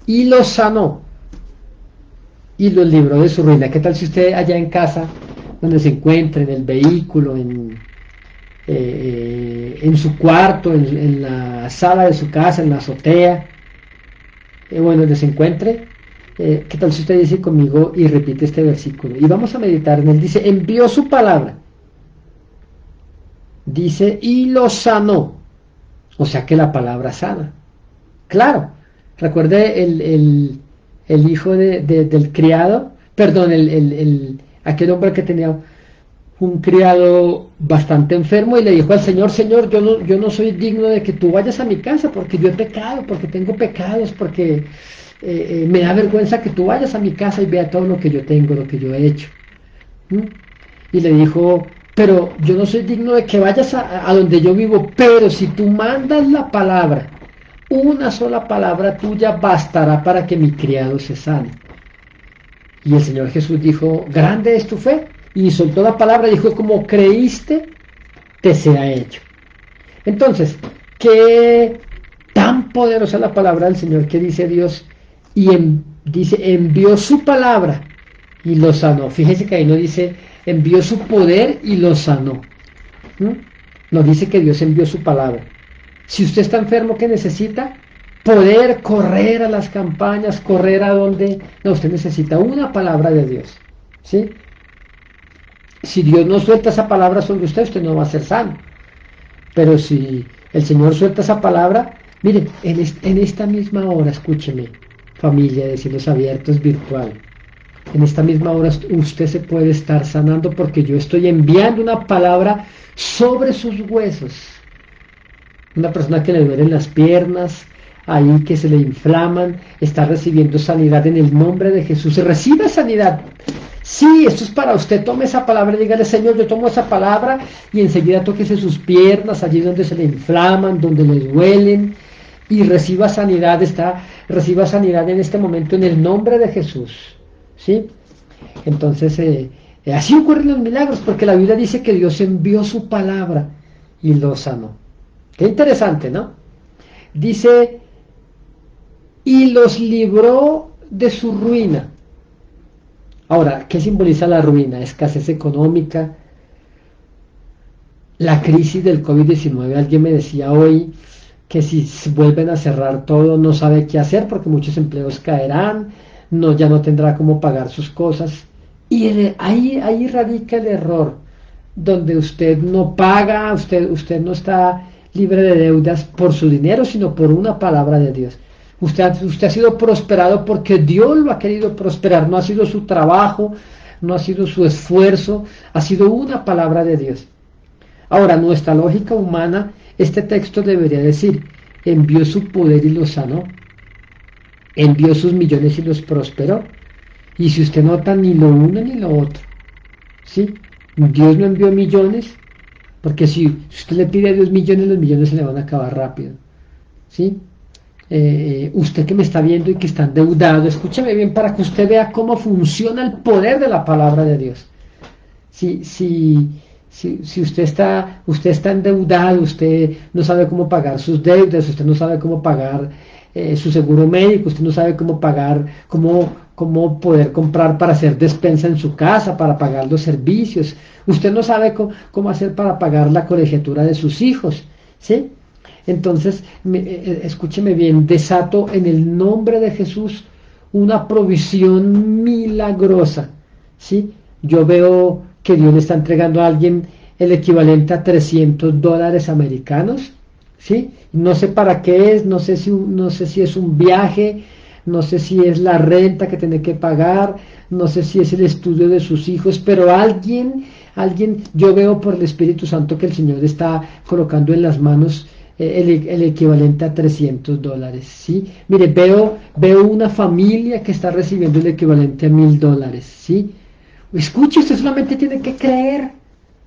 y lo sanó y lo libró de su ruina. ¿Qué tal si usted allá en casa, donde se encuentre, en el vehículo, en su cuarto, en la sala de su casa, en la azotea, bueno, donde se encuentre, qué tal si usted dice conmigo y repite este versículo? Y vamos a meditar en él. Dice, envió su palabra. Dice, y lo sanó. O sea que la palabra sana. Claro, recuerde el hijo del criado, perdón, aquel hombre que tenía un criado bastante enfermo y le dijo al Señor, Señor, yo no soy digno de que tú vayas a mi casa porque yo he pecado, porque tengo pecados, porque me da vergüenza que tú vayas a mi casa y vea todo lo que yo tengo, lo que yo he hecho. ¿Mm? Y le dijo, pero yo no soy digno de que vayas a donde yo vivo, pero si tú mandas la palabra, una sola palabra tuya bastará para que mi criado se sane. Y el Señor Jesús dijo, grande es tu fe, y soltó la palabra y dijo, como creíste, te sea hecho. Entonces, qué tan poderosa la palabra del Señor que dice Dios, y dice, envió su palabra y lo sanó. Fíjese que ahí no dice, envió su poder y lo sanó. No dice que Dios envió su palabra. Si usted está enfermo, ¿qué necesita? Poder correr a las campañas, correr a donde... No, usted necesita una palabra de Dios. ¿Sí? Si Dios no suelta esa palabra sobre usted, usted no va a ser sano. Pero si el Señor suelta esa palabra, miren, en esta misma hora, escúcheme, familia de Cielos Abiertos virtual, en esta misma hora usted se puede estar sanando porque yo estoy enviando una palabra sobre sus huesos. Una persona que le duelen las piernas, ahí que se le inflaman, está recibiendo sanidad en el nombre de Jesús. Recibe sanidad. Sí, esto es para usted. Tome esa palabra y dígale, Señor, yo tomo esa palabra y enseguida tóquese sus piernas, allí donde se le inflaman, donde le duelen, y reciba sanidad. Reciba sanidad en este momento en el nombre de Jesús. ¿Sí? Entonces, así ocurren los milagros, porque la Biblia dice que Dios envió su palabra y lo sanó. Qué interesante, ¿no? Dice, y los libró de su ruina. Ahora, ¿qué simboliza la ruina? Escasez económica, la crisis del COVID-19. Alguien me decía hoy que si vuelven a cerrar todo no sabe qué hacer porque muchos empleos caerán, ya no tendrá cómo pagar sus cosas. Y ahí radica el error, donde usted no paga, usted no está libre de deudas por su dinero, sino por una palabra de Dios. Usted ha sido prosperado porque Dios lo ha querido prosperar, no ha sido su trabajo, no ha sido su esfuerzo, ha sido una palabra de Dios. Ahora, nuestra lógica humana este texto debería decir, envió su poder y los sanó, envió sus millones y los prosperó. Y si usted nota, ni lo uno ni lo otro, ¿sí? Dios no envió millones, porque si usted le pide a Dios millones, los millones se le van a acabar rápido, ¿sí? Usted que me está viendo y que está endeudado, escúcheme bien para que usted vea cómo funciona el poder de la palabra de Dios. Si usted está endeudado, usted no sabe cómo pagar sus deudas, usted no sabe cómo pagar su seguro médico, usted no sabe cómo pagar, cómo poder comprar para hacer despensa en su casa, para pagar los servicios, usted no sabe cómo hacer para pagar la colegiatura de sus hijos, ¿sí? Entonces, escúcheme bien, desato en el nombre de Jesús una provisión milagrosa, ¿sí? Yo veo que Dios le está entregando a alguien el equivalente a $300 americanos, ¿sí? No sé para qué es, no sé si es un viaje, no sé si es la renta que tiene que pagar, no sé si es el estudio de sus hijos, pero alguien, yo veo por el Espíritu Santo que el Señor está colocando en las manos el equivalente a $300, ¿sí? Mire, veo una familia que está recibiendo el equivalente a $1,000, ¿sí? Escuche, usted solamente tiene que creer,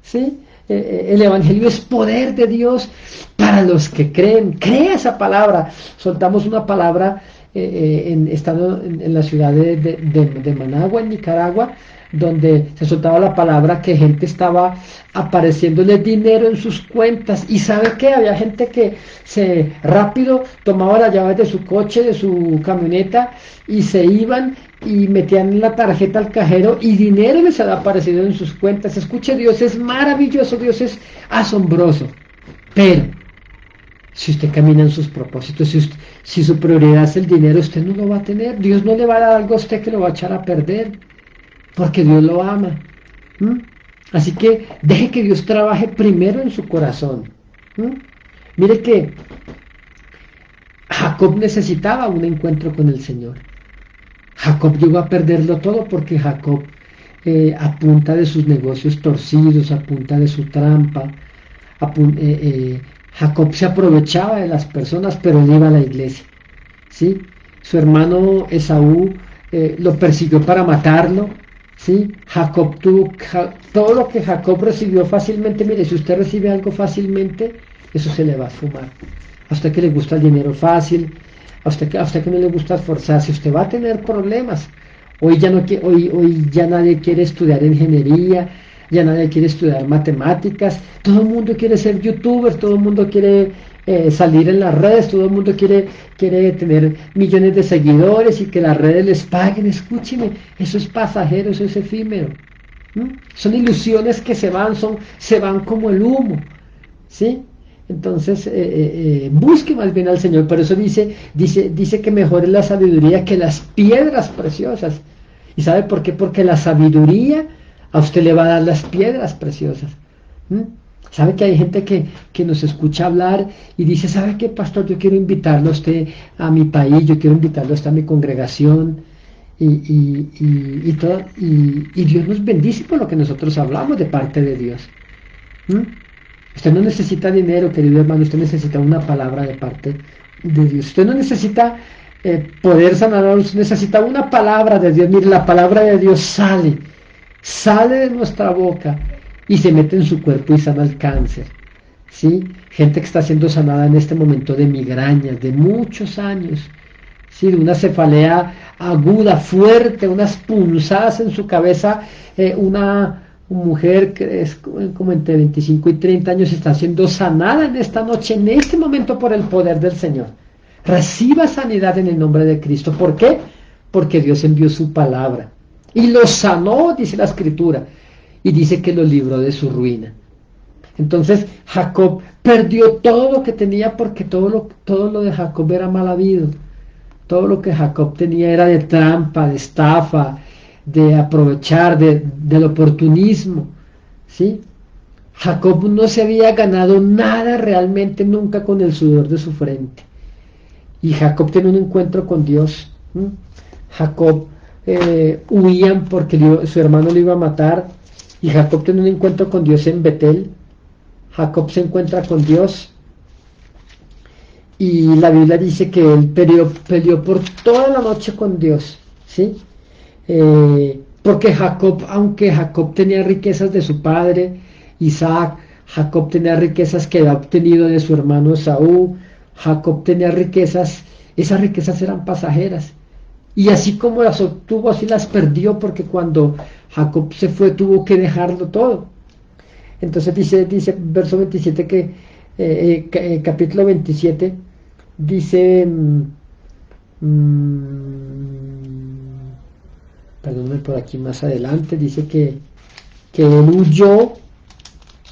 ¿sí? El Evangelio es poder de Dios para los que creen. Crea esa palabra. Soltamos una palabra estando en la ciudad de Managua, en Nicaragua, donde se soltaba la palabra que gente estaba apareciéndole dinero en sus cuentas. Y ¿sabe qué? Había gente que se rápido tomaba las llaves de su coche, de su camioneta, y se iban y metían la tarjeta al cajero y dinero les había aparecido en sus cuentas. Escuche, Dios es maravilloso, Dios es asombroso, pero si usted camina en sus propósitos, si su prioridad es el dinero, usted no lo va a tener. Dios no le va a dar algo a usted que lo va a echar a perder, porque Dios lo ama. Así que deje que Dios trabaje primero en su corazón. Mire que Jacob necesitaba un encuentro con el Señor. Jacob llegó a perderlo todo porque Jacob, a punta de sus negocios torcidos, a punta de su trampa, Jacob se aprovechaba de las personas, pero él iba a la iglesia, ¿sí? Su hermano Esaú lo persiguió para matarlo, ¿sí? Jacob todo lo que Jacob recibió fácilmente. Mire, si usted recibe algo fácilmente, eso se le va a fumar. A usted que le gusta el dinero fácil, a usted que no le gusta esforzarse, usted va a tener problemas. Hoy ya nadie quiere estudiar ingeniería, ya nadie quiere estudiar matemáticas, todo el mundo quiere ser youtuber, todo el mundo quiere salir en las redes, todo el mundo quiere tener millones de seguidores y que las redes les paguen. Escúcheme, eso es pasajero, eso es efímero. Son ilusiones que se van como el humo, ¿sí? Entonces, busque más bien al Señor. Por eso dice que mejor es la sabiduría que las piedras preciosas. ¿Y sabe por qué? Porque la sabiduría a usted le va a dar las piedras preciosas. ¿Sabe que hay gente que nos escucha hablar y dice, ¿sabe qué, pastor? Yo quiero invitarlo a usted a mi país, yo quiero invitarlo a usted a mi congregación. Y Dios nos bendice por lo que nosotros hablamos de parte de Dios. Usted no necesita dinero, querido hermano, usted necesita una palabra de parte de Dios. Usted no necesita poder sanar, usted necesita una palabra de Dios. Mire, la palabra de Dios sale de nuestra boca y se mete en su cuerpo y sana el cáncer. ¿Sí? Gente que está siendo sanada en este momento de migrañas de muchos años. ¿Sí? De una cefalea aguda, fuerte, unas punzadas en su cabeza, una mujer que es como entre 25 y 30 años está siendo sanada en esta noche, en este momento, por el poder del Señor. Reciba sanidad en el nombre de Cristo. ¿Por qué? Porque Dios envió su palabra y lo sanó, dice la Escritura, y dice que lo libró de su ruina. Entonces Jacob perdió todo lo que tenía, porque todo lo de Jacob era mal habido. Todo lo que Jacob tenía era de trampa, de estafa, de aprovechar, del oportunismo, ¿sí? Jacob no se había ganado nada realmente nunca con el sudor de su frente. Y Jacob tiene un encuentro con Dios. Jacob huían porque su hermano lo iba a matar, y Jacob tiene un encuentro con Dios en Betel. Jacob se encuentra con Dios y la Biblia dice que él peleó por toda la noche con Dios, ¿sí? Porque Jacob, aunque Jacob tenía riquezas de su padre, Isaac, Jacob tenía riquezas que había obtenido de su hermano Esaú, Jacob tenía riquezas, esas riquezas eran pasajeras. Y así como las obtuvo, así las perdió, porque cuando Jacob se fue tuvo que dejarlo todo. Entonces dice verso 27 que, capítulo 27, dice, perdónme por aquí más adelante, dice que él huyó,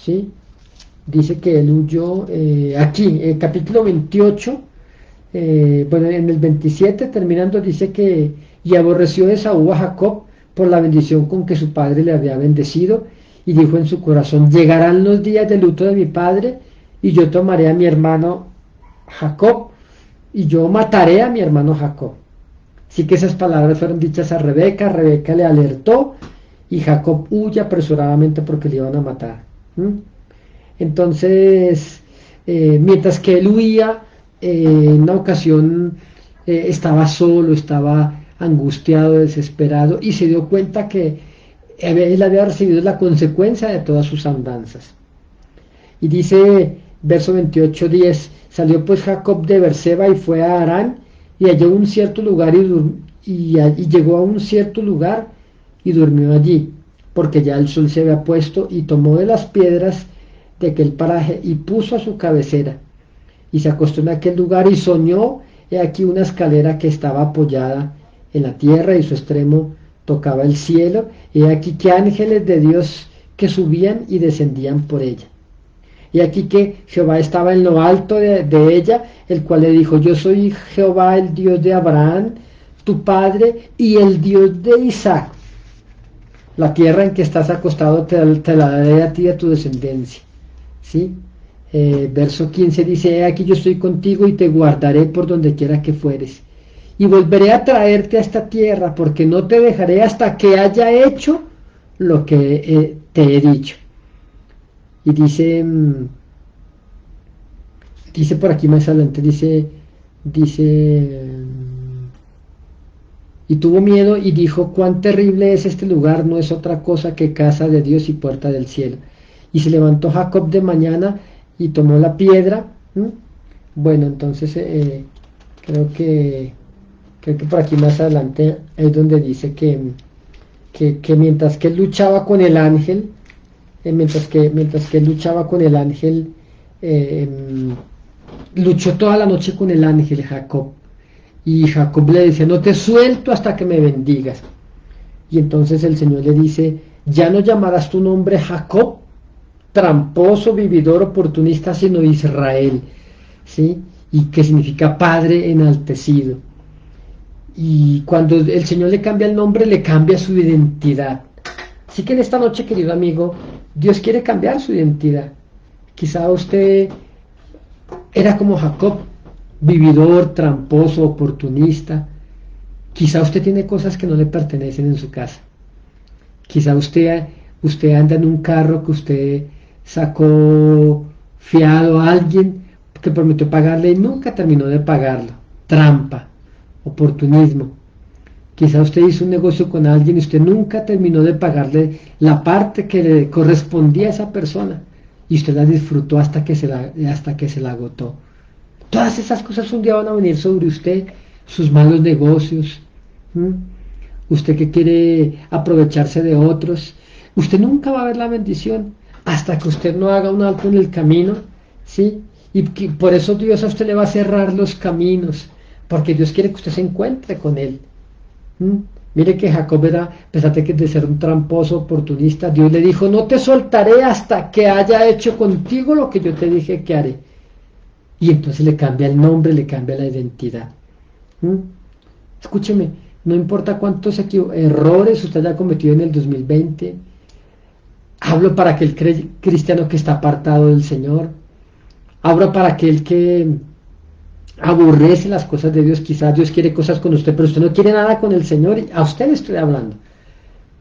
¿sí? Dice que él huyó, aquí, capítulo 28, bueno, en el 27 terminando dice que, y aborreció Esaú a Jacob por la bendición con que su padre le había bendecido, y dijo en su corazón, llegarán los días de luto de mi padre, y yo tomaré a mi hermano Jacob, y yo mataré a mi hermano Jacob. Así que esas palabras fueron dichas a Rebeca, Rebeca le alertó, y Jacob huye apresuradamente porque le iban a matar. Entonces, mientras que él huía, en una ocasión estaba solo, estaba angustiado, desesperado, y se dio cuenta que él había recibido la consecuencia de todas sus andanzas. Y dice, verso 28:10, salió pues Jacob de Berseba y fue a Harán, y halló un cierto lugar y llegó a un cierto lugar y durmió allí, porque ya el sol se había puesto, y tomó de las piedras de aquel paraje y puso a su cabecera, y se acostó en aquel lugar y soñó, he aquí una escalera que estaba apoyada en la tierra y su extremo tocaba el cielo, y aquí que ángeles de Dios que subían y descendían por ella. Y aquí que Jehová estaba en lo alto de ella, el cual le dijo, yo soy Jehová, el Dios de Abraham, tu padre, y el Dios de Isaac. La tierra en que estás acostado te la daré a ti y a tu descendencia. ¿Sí? Verso 15 dice, he aquí yo estoy contigo y te guardaré por donde quiera que fueres. Y volveré a traerte a esta tierra, porque no te dejaré hasta que haya hecho lo que te he dicho. Y dice por aquí más adelante, dice, y tuvo miedo y dijo, cuán terrible es este lugar, no es otra cosa que casa de Dios y puerta del cielo. Y se levantó Jacob de mañana y tomó la piedra. Bueno, entonces creo que por aquí más adelante es donde dice que mientras que él luchaba con el ángel, mientras que él luchaba con el ángel, luchó toda la noche con el ángel Jacob. Y Jacob le dice, no te suelto hasta que me bendigas. Y entonces el Señor le dice, ya no llamarás tu nombre Jacob, tramposo, vividor, oportunista, sino Israel, ¿sí? Y que significa Padre enaltecido. Y cuando el Señor le cambia el nombre, le cambia su identidad. Así que en esta noche, querido amigo, Dios quiere cambiar su identidad. Quizá usted era como Jacob, vividor, tramposo, oportunista. Quizá usted tiene cosas que no le pertenecen en su casa. Quizá usted anda en un carro que usted sacó fiado a alguien que prometió pagarle y nunca terminó de pagarlo. Trampa, oportunismo. Quizá usted hizo un negocio con alguien y usted nunca terminó de pagarle la parte que le correspondía a esa persona y usted la disfrutó hasta que se la agotó. Todas esas cosas un día van a venir sobre usted, sus malos negocios, usted que quiere aprovecharse de otros. Usted nunca va a ver la bendición hasta que usted no haga un alto en el camino, ¿sí? Y por eso Dios a usted le va a cerrar los caminos, porque Dios quiere que usted se encuentre con Él. Mire que Jacob era, a pesar de ser un tramposo oportunista, Dios le dijo, no te soltaré hasta que haya hecho contigo lo que yo te dije que haré. Y entonces le cambia el nombre, le cambia la identidad. Escúcheme, no importa cuántos errores usted haya cometido en el 2020, hablo para aquel cristiano que está apartado del Señor, hablo para aquel que aborrece las cosas de Dios. Quizás Dios quiere cosas con usted, pero usted no quiere nada con el Señor, y a usted le estoy hablando.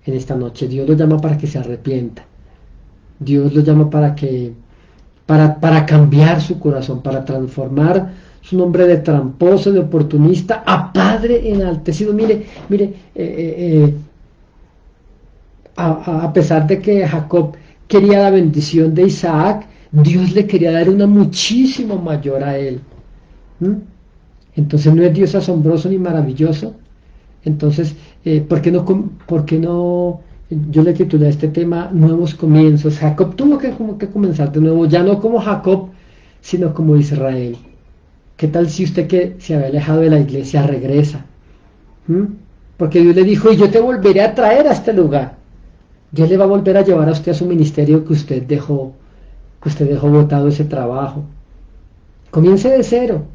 En esta noche Dios lo llama para que se arrepienta. Dios lo llama para cambiar su corazón, para transformar es un hombre de tramposo, de oportunista, a padre enaltecido. Mire, mire, a pesar de que Jacob quería la bendición de Isaac, Dios le quería dar una muchísimo mayor a él. ¿Mm? Entonces no es Dios asombroso ni maravilloso. Entonces, ¿por qué no? Yo le titulé a este tema Nuevos Comienzos. Jacob tuvo que, como que comenzar de nuevo, ya no como Jacob, sino como Israel. ¿Qué tal si usted que se había alejado de la iglesia regresa? ¿Mm? Porque Dios le dijo, y yo te volveré a traer a este lugar. Dios le va a volver a llevar a usted a su ministerio que usted dejó botado ese trabajo. Comience de cero.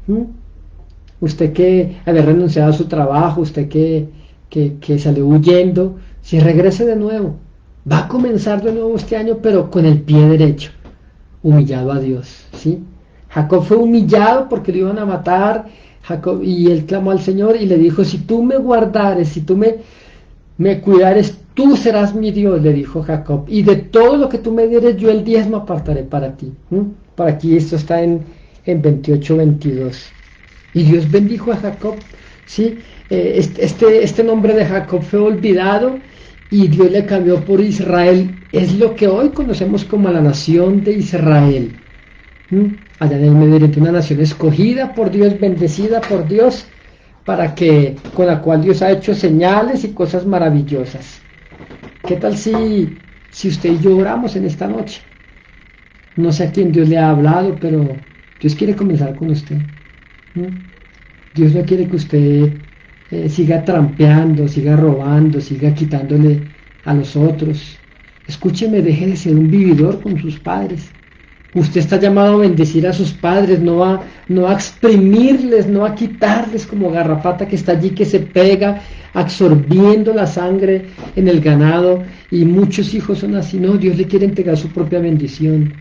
¿Mm? Usted que había renunciado a su trabajo, usted que salió huyendo, si regrese de nuevo, va a comenzar de nuevo este año, pero con el pie derecho, humillado a Dios, ¿sí? Jacob fue humillado porque lo iban a matar, Jacob, y él clamó al Señor y le dijo, si tú me guardares, si tú me cuidares, tú serás mi Dios, le dijo Jacob, y de todo lo que tú me dieres, yo el diezmo apartaré para ti. Para aquí esto está en 28-22. Y Dios bendijo a Jacob, ¿sí? Este nombre de Jacob fue olvidado y Dios le cambió por Israel. Es lo que hoy conocemos como la nación de Israel. Allá en el Medio Oriente, una nación escogida por Dios, bendecida por Dios, con la cual Dios ha hecho señales y cosas maravillosas. ¿Qué tal si usted y yo oramos en esta noche? No sé a quién Dios le ha hablado, pero Dios quiere comenzar con usted. Dios no quiere que usted siga trampeando, siga robando, siga quitándole a los otros. Escúcheme, deje de ser un vividor con sus padres. Usted está llamado a bendecir a sus padres, no a exprimirles, no a quitarles como garrapata que está allí, que se pega, absorbiendo la sangre en el ganado. Y muchos hijos son así. No, Dios le quiere entregar su propia bendición.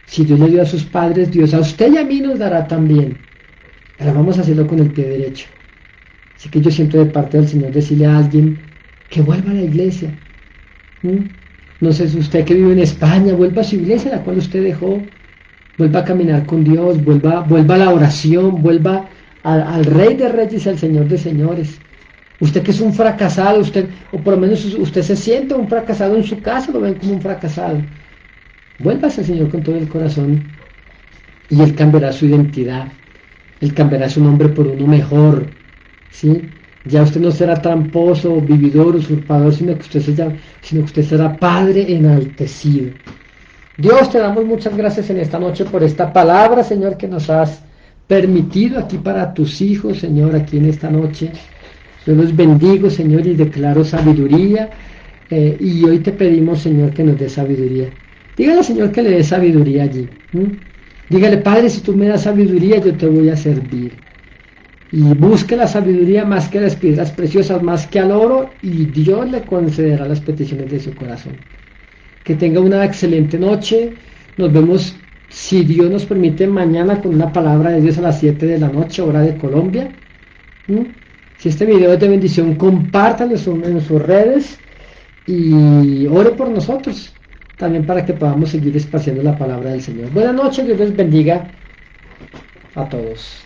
Si Dios le dio a sus padres, Dios a usted y a mí nos dará también. Pero vamos a hacerlo con el pie derecho. Así que yo siento de parte del Señor decirle a alguien que vuelva a la iglesia. No sé si usted que vive en España, vuelva a su iglesia, la cual usted dejó. Vuelva a caminar con Dios, vuelva a la oración, vuelva al Rey de Reyes y al Señor de Señores. Usted que es un fracasado, o por lo menos usted se siente un fracasado en su casa, lo ven como un fracasado. Vuélvase al Señor con todo el corazón y Él cambiará su identidad. Él cambiará su nombre por uno mejor, ¿sí? Ya usted no será tramposo, vividor, usurpador, sino que usted será Padre enaltecido. Dios, te damos muchas gracias en esta noche por esta palabra, Señor, que nos has permitido aquí para tus hijos, Señor, aquí en esta noche. Yo los bendigo, Señor, y declaro sabiduría. Y hoy te pedimos, Señor, que nos dé sabiduría. Dígale, Señor, que le dé sabiduría allí. Dígale, Padre, si tú me das sabiduría, yo te voy a servir. Y busque la sabiduría más que las piedras preciosas, más que al oro, y Dios le concederá las peticiones de su corazón. Que tenga una excelente noche. Nos vemos, si Dios nos permite, mañana con una palabra de Dios a las 7 de la noche, hora de Colombia. Si este video es de bendición, compártanlo en sus redes y ore por nosotros, también para que podamos seguir esparciendo la palabra del Señor. Buenas noches, Dios les bendiga a todos.